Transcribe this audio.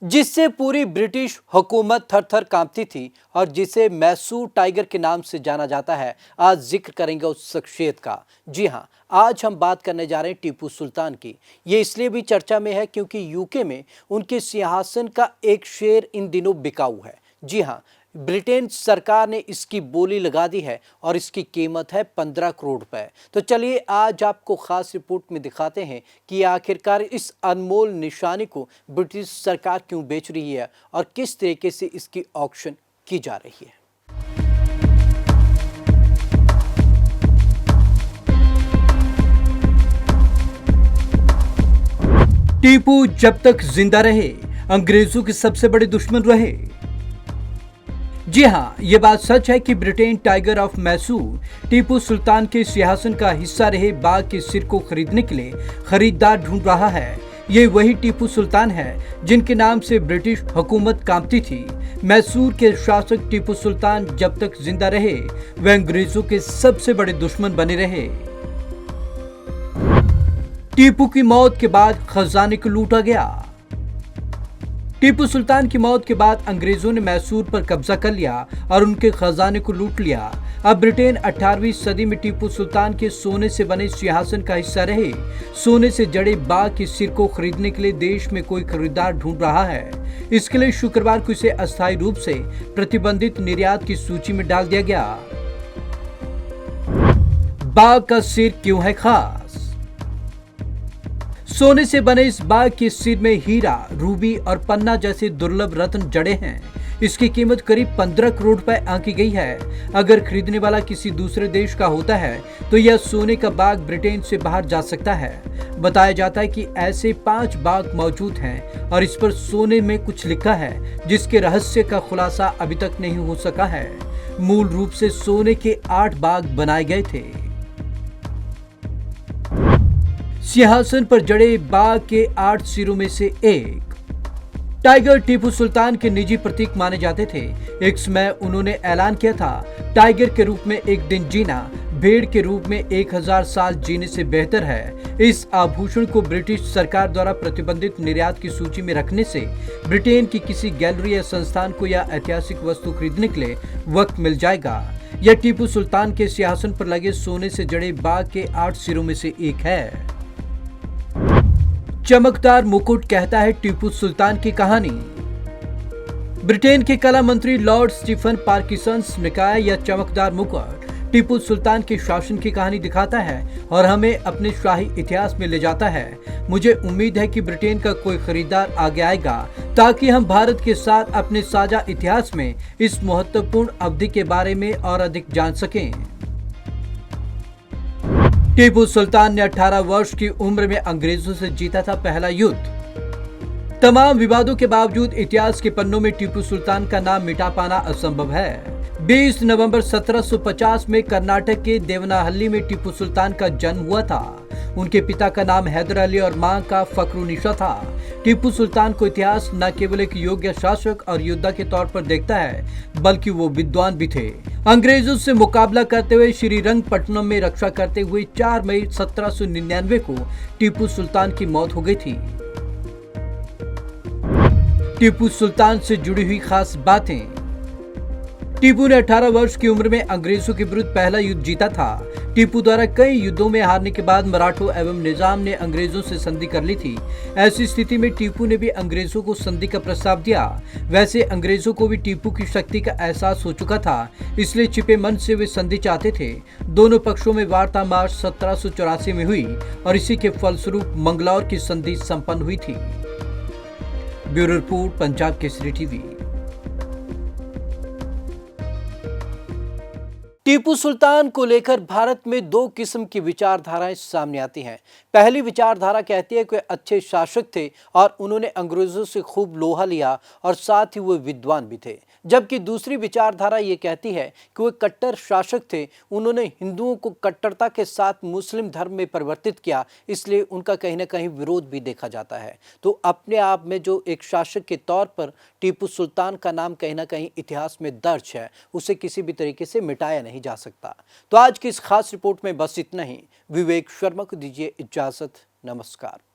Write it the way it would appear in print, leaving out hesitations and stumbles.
जिससे पूरी ब्रिटिश हुकूमत थर-थर कांपती थी और जिसे मैसूर टाइगर के नाम से जाना जाता है। आज जिक्र करेंगे उस शख्सियत का। जी हाँ, आज हम बात करने जा रहे हैं टीपू सुल्तान की। ये इसलिए भी चर्चा में है क्योंकि यूके में उनके सिंहासन का एक शेर इन दिनों बिकाऊ है। जी हाँ, ब्रिटेन सरकार ने इसकी बोली लगा दी है और इसकी कीमत है 15 करोड़ रुपए। तो चलिए आज आपको खास रिपोर्ट में दिखाते हैं कि आखिरकार इस अनमोल निशानी को ब्रिटिश सरकार क्यों बेच रही है और किस तरीके से इसकी ऑक्शन की जा रही है। टीपू जब तक जिंदा रहे अंग्रेजों के सबसे बड़े दुश्मन रहे। जी हाँ, ये बात सच है कि Britain tiger of Mysore Tipu Sultan के सिंहासन का हिस्सा रहे बाघ के सिर को खरीदने के लिए खरीदार ढूंढ रहा है। ये वही टीपू सुल्तान है जिनके नाम से ब्रिटिश हुकूमत कांपती थी। मैसूर के शासक टीपू सुल्तान जब तक जिंदा रहे वे अंग्रेजों के सबसे बड़े दुश्मन बने रहे। टीपू की मौत के बाद खजाने को लूटा गया। टीपू सुल्तान की मौत के बाद अंग्रेजों ने मैसूर पर कब्जा कर लिया और उनके खजाने को लूट लिया। अब ब्रिटेन 18वीं सदी में टीपू सुल्तान के सोने से बने सिंहासन का हिस्सा रहे सोने से जड़े बाघ के सिर को खरीदने के लिए देश में कोई खरीदार ढूंढ रहा है। इसके लिए शुक्रवार को इसे अस्थायी रूप से प्रतिबंधित निर्यात की सूची में डाल दिया गया। बाघ का सिर क्यों है खास? सोने से बने इस बाघ के सिर में हीरा, रूबी और पन्ना जैसे दुर्लभ रत्न जड़े हैं। इसकी कीमत करीब 15 करोड़ रुपए आंकी गई है। अगर खरीदने वाला किसी दूसरे देश का होता है तो यह सोने का बाघ ब्रिटेन से बाहर जा सकता है। बताया जाता है कि ऐसे 5 बाघ मौजूद हैं और इस पर सोने में कुछ लिखा है जिसके रहस्य का खुलासा अभी तक नहीं हो सका है। मूल रूप से सोने के 8 बाघ बनाए गए थे। सिंहासन पर जड़े बाघ के 8 सिरों में से एक टाइगर टीपू सुल्तान के निजी प्रतीक माने जाते थे। एक समय उन्होंने ऐलान किया था, टाइगर के रूप में एक दिन जीना भेड़ के रूप में 1000 साल जीने से बेहतर है। इस आभूषण को ब्रिटिश सरकार द्वारा प्रतिबंधित निर्यात की सूची में रखने से ब्रिटेन की किसी गैलरी या संस्थान को यह ऐतिहासिक वस्तु खरीदने के लिए वक्त मिल जाएगा। यह टीपू सुल्तान के सिंहासन पर लगे सोने से जड़े बाघ के 8 सिरों में से एक है। चमकदार मुकुट कहता है टीपू सुल्तान की कहानी। ब्रिटेन के कला मंत्री लॉर्ड स्टीफन पार्किंसंस ने कहा, यह चमकदार मुकुट टीपू सुल्तान के शासन की कहानी दिखाता है और हमें अपने शाही इतिहास में ले जाता है। मुझे उम्मीद है कि ब्रिटेन का कोई खरीदार आगे आएगा ताकि हम भारत के साथ अपने साझा इतिहास में इस महत्वपूर्ण अवधि के बारे में और अधिक जान सकें। टीपू सुल्तान ने 18 वर्ष की उम्र में अंग्रेजों से जीता था पहला युद्ध। तमाम विवादों के बावजूद इतिहास के पन्नों में टीपू सुल्तान का नाम मिटा पाना असंभव है। 20 नवंबर 1750 में कर्नाटक के देवनाहल्ली में टीपू सुल्तान का जन्म हुआ था। उनके पिता का नाम हैदर अली और मां का फखरुनिसा था। टीपू सुल्तान को इतिहास न केवल एक योग्य शासक और योद्धा के तौर पर देखता है बल्कि वो विद्वान भी थे। अंग्रेजों से मुकाबला करते हुए श्रीरंगपट्टनम में रक्षा करते हुए 4 मई 1799 को टीपू सुल्तान की मौत हो गई थी। टीपू सुल्तान से जुड़ी हुई खास बातें। टीपू ने 18 वर्ष की उम्र में अंग्रेजों के विरुद्ध पहला युद्ध जीता था। टीपू द्वारा कई युद्धों में हारने के बाद मराठों एवं निजाम ने अंग्रेजों से संधि कर ली थी। ऐसी स्थिति में टीपू ने भी अंग्रेजों को संधि का प्रस्ताव दिया। वैसे अंग्रेजों को भी टीपू की शक्ति का एहसास हो चुका था, इसलिए छिपे मन से वे संधि चाहते थे। दोनों पक्षों में वार्ता मार्च 1784 में हुई और इसी के फलस्वरूप मंगलौर की संधि संपन्न हुई थी। Bureau report, Punjab Kesari TV. Tipu Sultan को लेकर भारत में 2 किस्म की विचारधाराएं सामने आती हैं। पहली विचारधारा कहती है कि वे अच्छे शासक थे और उन्होंने अंग्रेजों से खूब लोहा लिया और साथ ही वो विद्वान भी थे। जबकि दूसरी विचारधारा ये कहती है कि वे कट्टर शासक थे, उन्होंने हिंदुओं को कट्टरता के साथ मुस्लिम धर्म में परिवर्तित किया, इसलिए उनका कहीं ना कहीं विरोध भी देखा जाता है। तो अपने आप में जो एक शासक के तौर पर टीपू सुल्तान का नाम कहीं ना कहीं इतिहास में दर्ज है, उसे किसी भी तरीके से मिटाया नहीं जा सकता। तो आज की इस खास रिपोर्ट में बस इतना ही। विवेक शर्मा को दीजिए इजाजत। नमस्कार।